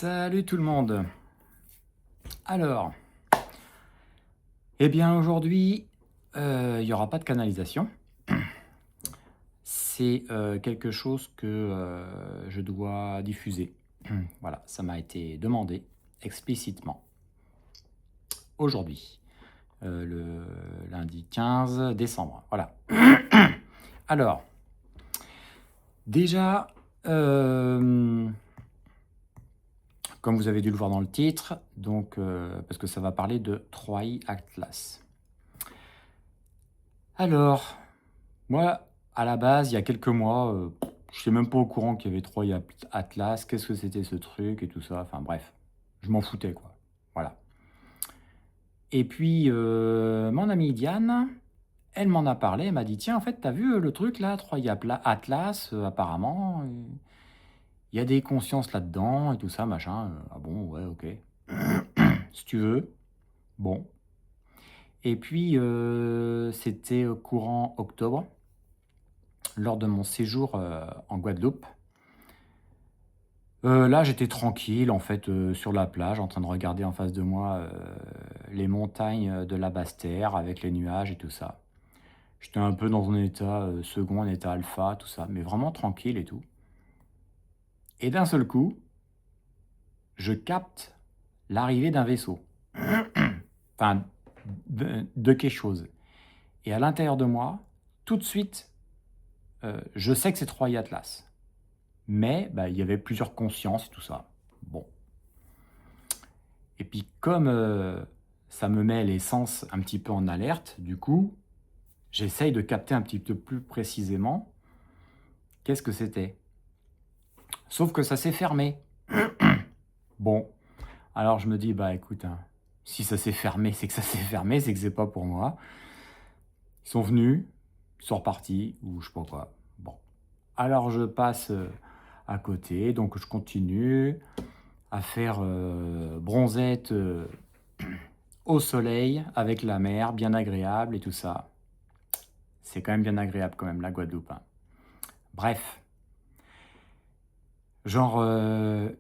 Salut tout le monde. Alors, eh bien aujourd'hui, il n'y aura pas de canalisation. C'est quelque chose que je dois diffuser. Voilà, ça m'a été demandé explicitement aujourd'hui, le lundi 15 décembre. Voilà. Alors, déjà, comme vous avez dû le voir dans le titre, donc, parce que ça va parler de Troy Atlas. Alors, moi, à la base, il y a quelques mois, je n'étais même pas au courant qu'il y avait Troy Atlas, qu'est-ce que c'était ce truc et tout ça, enfin bref, je m'en foutais quoi, voilà. Et puis, mon amie Diane, elle m'en a parlé, elle m'a dit, tiens, en fait, t'as vu le truc là, Troy Atlas, apparemment, il y a des consciences là-dedans et tout ça, machin, ah bon, ouais, ok, si tu veux, bon. Et puis, c'était au courant octobre, lors de mon séjour en Guadeloupe. Là, j'étais tranquille, en fait, sur la plage, en train de regarder en face de moi les montagnes de la Basse-Terre avec les nuages et tout ça. J'étais un peu dans un état second, un état alpha, tout ça, mais vraiment tranquille et tout. Et d'un seul coup, je capte l'arrivée d'un vaisseau. Enfin, de quelque chose. Et à l'intérieur de moi, tout de suite, je sais que c'est Troy Atlas. Mais bah, il y avait plusieurs consciences et tout ça. Bon. Et puis comme ça me met les sens un petit peu en alerte, du coup, j'essaye de capter un petit peu plus précisément qu'est-ce que c'était. Sauf que ça s'est fermé. Bon, alors je me dis, bah écoute, hein, si ça s'est fermé, c'est que ça s'est fermé, c'est que c'est pas pour moi. Ils sont venus, ils sont repartis, ou je sais pas quoi. Bon, alors je passe à côté, donc je continue à faire bronzette au soleil, avec la mer, bien agréable et tout ça. C'est quand même bien agréable quand même, la Guadeloupe, hein. Bref, genre 1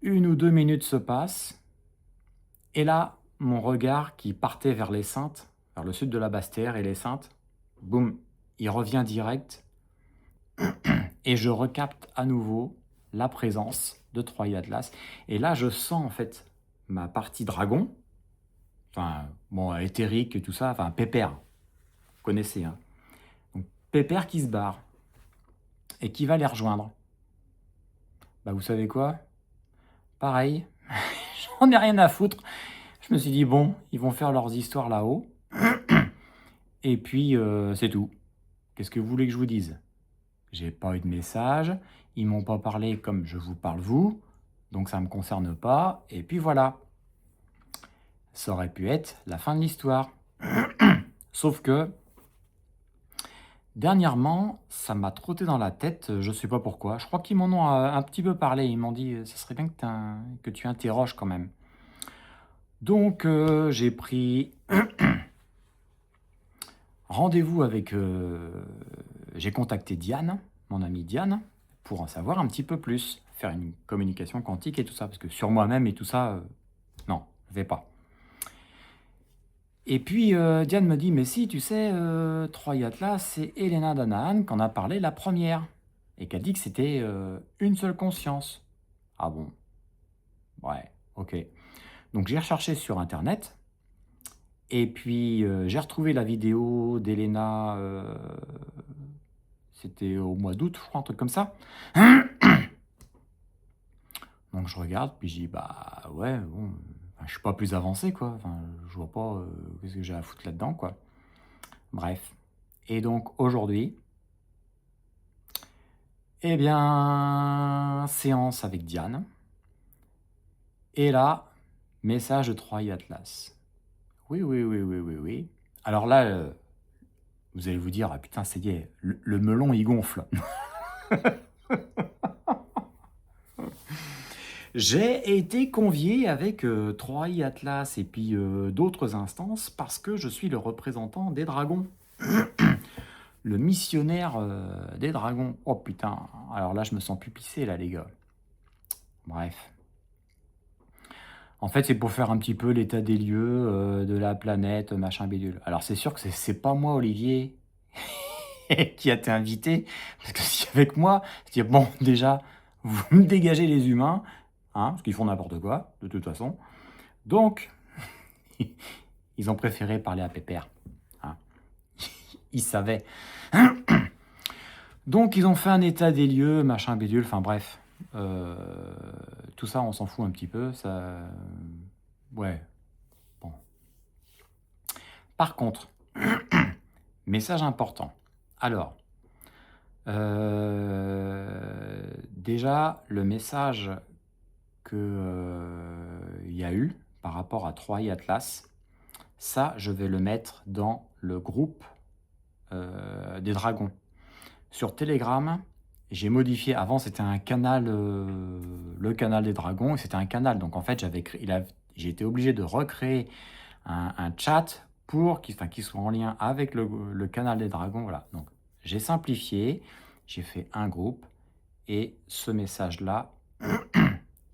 ou 2 minutes se passent, et là, mon regard qui partait vers les Saintes, vers le sud de la Basse-Terre et les Saintes, boum, il revient direct, et je recapte à nouveau la présence de Troy Atlas. Et là, je sens en fait ma partie dragon, enfin, bon, éthérique et tout ça, enfin, Pépère, vous connaissez, hein. Donc, Pépère qui se barre, et qui va les rejoindre. Bah, vous savez quoi? Pareil, j'en ai rien à foutre. Je me suis dit, bon, ils vont faire leurs histoires là-haut. Et puis, c'est tout. Qu'est-ce que vous voulez que je vous dise? J'ai pas eu de message. Ils m'ont pas parlé comme je vous parle vous. Donc ça me concerne pas. Et puis voilà. Ça aurait pu être la fin de l'histoire. Sauf que, dernièrement, ça m'a trotté dans la tête. Je sais pas pourquoi. Je crois qu'ils m'en ont un petit peu parlé. Ils m'ont dit, ça serait bien que tu interroges quand même. Donc, j'ai pris rendez-vous avec... j'ai contacté Diane, mon amie Diane, pour en savoir un petit peu plus, faire une communication quantique et tout ça, parce que sur moi-même et tout ça, non, je vais pas. Et puis, Diane me dit, mais si, tu sais, Troy Atlas, c'est Elena Danaan qu'on a parlé la première, et qu'elle dit que c'était une seule conscience. Ah bon? Ouais, ok. Donc j'ai recherché sur Internet, et puis j'ai retrouvé la vidéo d'Elena, c'était au mois d'août, je crois, un truc comme ça. Donc je regarde, puis je dis, bah ouais, bon, enfin, je suis pas plus avancé, quoi. Enfin, je vois pas qu'est-ce que j'ai à foutre là-dedans, quoi. Bref. Et donc aujourd'hui, eh bien, séance avec Diane. Et là, message de Troy Atlas. Oui, oui, oui, oui, oui, oui. Alors là, vous allez vous dire, ah putain, ça y est, le melon, il gonfle. J'ai été convié avec Troy Atlas et puis d'autres instances parce que je suis le représentant des dragons. Le missionnaire des dragons. Oh putain, alors là je me sens pupissé là les gars. Bref. En fait, c'est pour faire un petit peu l'état des lieux, de la planète, machin bidule. Alors c'est sûr que c'est pas moi, Olivier, qui a été invité, parce que si avec moi, je dis: «Bon, déjà, vous me dégagez les humains, hein, parce qu'ils font n'importe quoi, de toute façon». Donc, ils ont préféré parler à Pépère, hein. Ils savaient. Donc ils ont fait un état des lieux, machin bidule, enfin bref. Heu, Tout ça, on s'en fout un petit peu, ça ouais, bon. Par contre, message important. Alors, déjà, le message que, il y a eu par rapport à Troie et Atlas, ça, je vais le mettre dans le groupe, des dragons. Sur Telegram, j'ai modifié avant c'était un canal, le canal des dragons et c'était un canal donc en fait j'ai été obligé de recréer un chat pour qu'il soit en lien avec le canal des dragons, voilà. Donc j'ai simplifié, j'ai fait un groupe et ce message-là,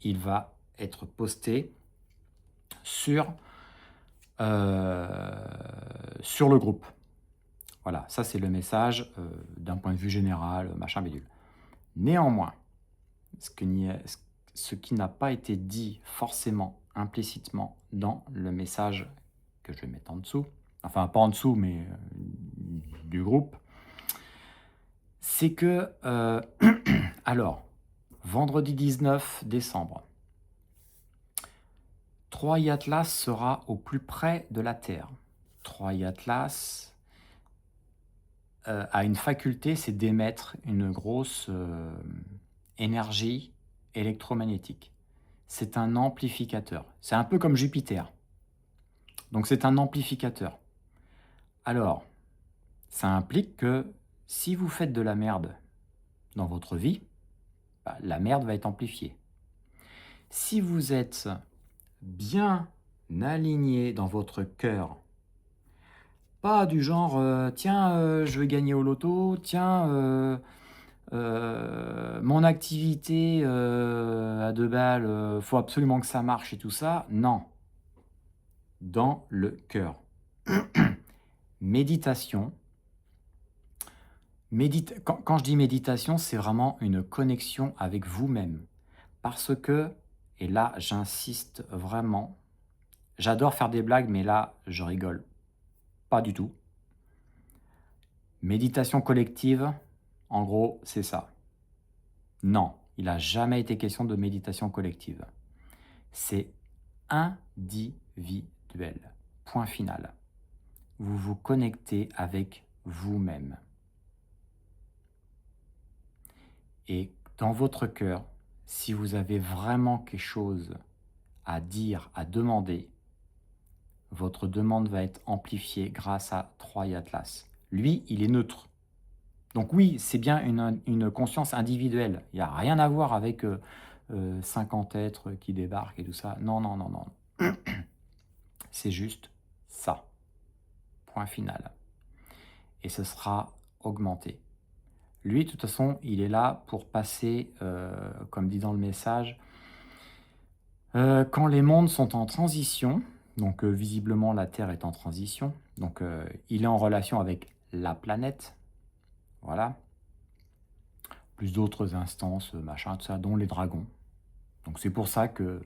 il va être posté sur, sur le groupe. Voilà, ça c'est le message, d'un point de vue général, machin bidule. Néanmoins, ce qui n'a pas été dit forcément implicitement dans le message que je vais mettre en dessous, enfin pas en dessous, mais du groupe, c'est que, alors, vendredi 19 décembre, Troie et Atlas sera au plus près de la Terre. Troie et Atlas a une faculté, c'est d'émettre une grosse énergie électromagnétique. C'est un amplificateur. C'est un peu comme Jupiter. Donc c'est un amplificateur. Alors, ça implique que si vous faites de la merde dans votre vie, bah, la merde va être amplifiée. Si vous êtes bien aligné dans votre cœur, pas du genre tiens, je vais gagner au loto, tiens, mon activité à 2 balles, faut absolument que ça marche et tout ça. Non, dans le cœur. Méditation. Quand je dis méditation, c'est vraiment une connexion avec vous-même. Parce que, et là j'insiste vraiment, j'adore faire des blagues, mais là je rigole pas du tout. Méditation collective, en gros, c'est ça. Non, il n'a jamais été question de méditation collective. C'est individuel. Point final. Vous vous connectez avec vous-même. Et dans votre cœur, si vous avez vraiment quelque chose à dire, à demander, votre demande va être amplifiée grâce à Troie et Atlas. Lui, il est neutre. Donc oui, c'est bien une conscience individuelle. Il n'y a rien à voir avec 50 êtres qui débarquent et tout ça. Non, non, non, non. C'est juste ça. Point final. Et ce sera augmenté. Lui, de toute façon, il est là pour passer, comme dit dans le message, quand les mondes sont en transition, donc visiblement la Terre est en transition, donc il est en relation avec la planète, voilà, plus d'autres instances, machin, tout ça, dont les dragons. Donc c'est pour ça que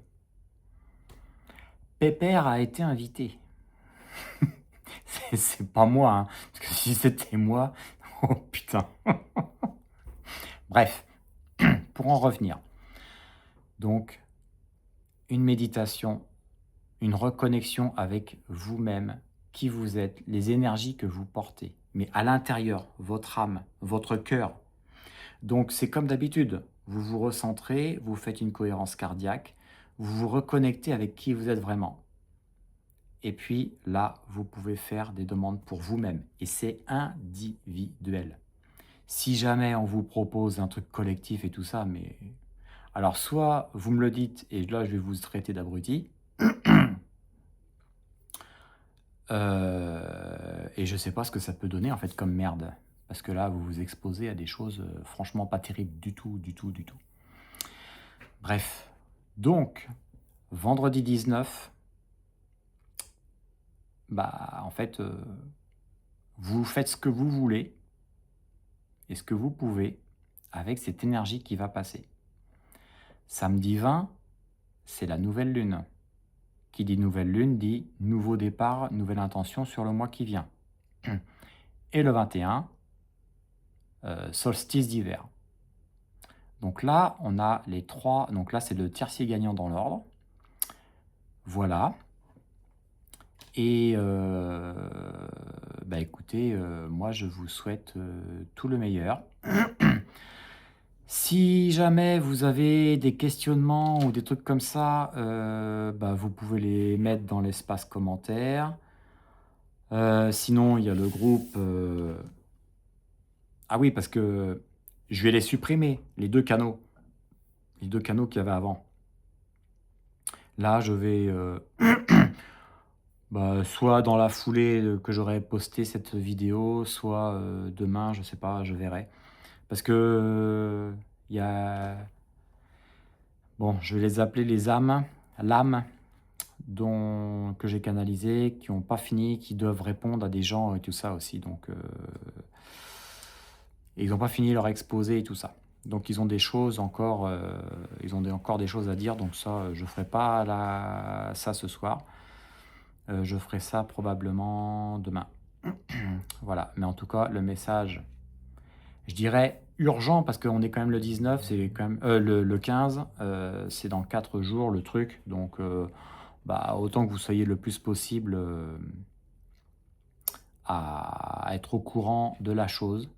Pépère a été invité. C'est pas moi, hein, parce que si c'était moi, oh putain. Bref, pour en revenir. Donc, une méditation, une reconnexion avec vous-même, qui vous êtes, les énergies que vous portez, mais à l'intérieur, votre âme, votre cœur. Donc c'est comme d'habitude, vous vous recentrez, vous faites une cohérence cardiaque, vous vous reconnectez avec qui vous êtes vraiment. Et puis là, vous pouvez faire des demandes pour vous-même. Et c'est individuel. Si jamais on vous propose un truc collectif et tout ça, mais... Alors soit vous me le dites et là je vais vous traiter d'abruti, et je sais pas ce que ça peut donner en fait comme merde. Parce que là, vous vous exposez à des choses franchement pas terribles du tout, du tout, du tout. Bref, donc, Vendredi 19, bah, en fait, vous faites ce que vous voulez et ce que vous pouvez avec cette énergie qui va passer. Samedi 20, c'est la nouvelle lune. Qui dit nouvelle lune dit nouveau départ, nouvelle intention sur le mois qui vient. Et le 21, solstice d'hiver. Donc là, on a les trois. Donc là, c'est le tiercé gagnant dans l'ordre. Voilà. Et bah écoutez, moi je vous souhaite tout le meilleur. Si jamais vous avez des questionnements ou des trucs comme ça, bah, vous pouvez les mettre dans l'espace commentaire. Sinon, il y a le groupe. Ah oui, parce que je vais les supprimer, les deux canaux qu'il y avait avant. Là, je vais bah, soit dans la foulée que j'aurai posté cette vidéo, soit demain, je sais pas, je verrai. Parce que il y a, bon, je vais les appeler les âmes, l'âme que j'ai canalisé, qui n'ont pas fini, qui doivent répondre à des gens et tout ça aussi. Donc, et ils n'ont pas fini leur exposé et tout ça. Donc ils ont des choses encore, encore des choses à dire. Donc ça, je ferai pas ça ce soir. Je ferai ça probablement demain. Voilà. Mais en tout cas, le message, je dirais urgent parce qu'on est quand même le 19, c'est quand même le 15, c'est dans 4 jours le truc. Donc bah, autant que vous soyez le plus possible à être au courant de la chose,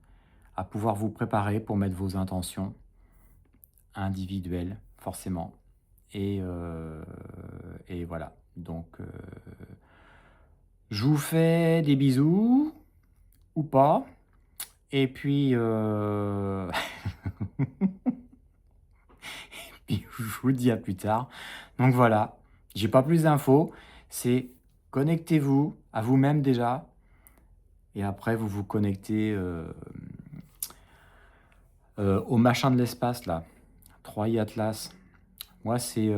à pouvoir vous préparer pour mettre vos intentions individuelles, forcément. Et voilà. Donc, je vous fais des bisous, ou pas. Et puis, puis je vous dis à plus tard. Donc voilà, j'ai pas plus d'infos. C'est connectez-vous à vous-même déjà. Et après, vous vous connectez au machin de l'espace, là. 3i Atlas. Moi, c'est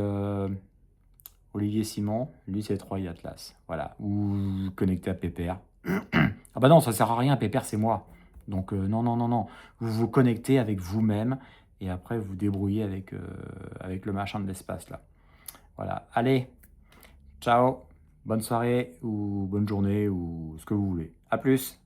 Olivier Simon. Lui, c'est 3i Atlas. Voilà. Ou connecté à Pépère. Ah bah non, ça sert à rien. Pépère, c'est moi. Donc, non, non, non, non. Vous vous connectez avec vous-même. Et après, vous débrouillez avec le machin de l'espace, là. Voilà. Allez, ciao. Bonne soirée ou bonne journée ou ce que vous voulez. À plus.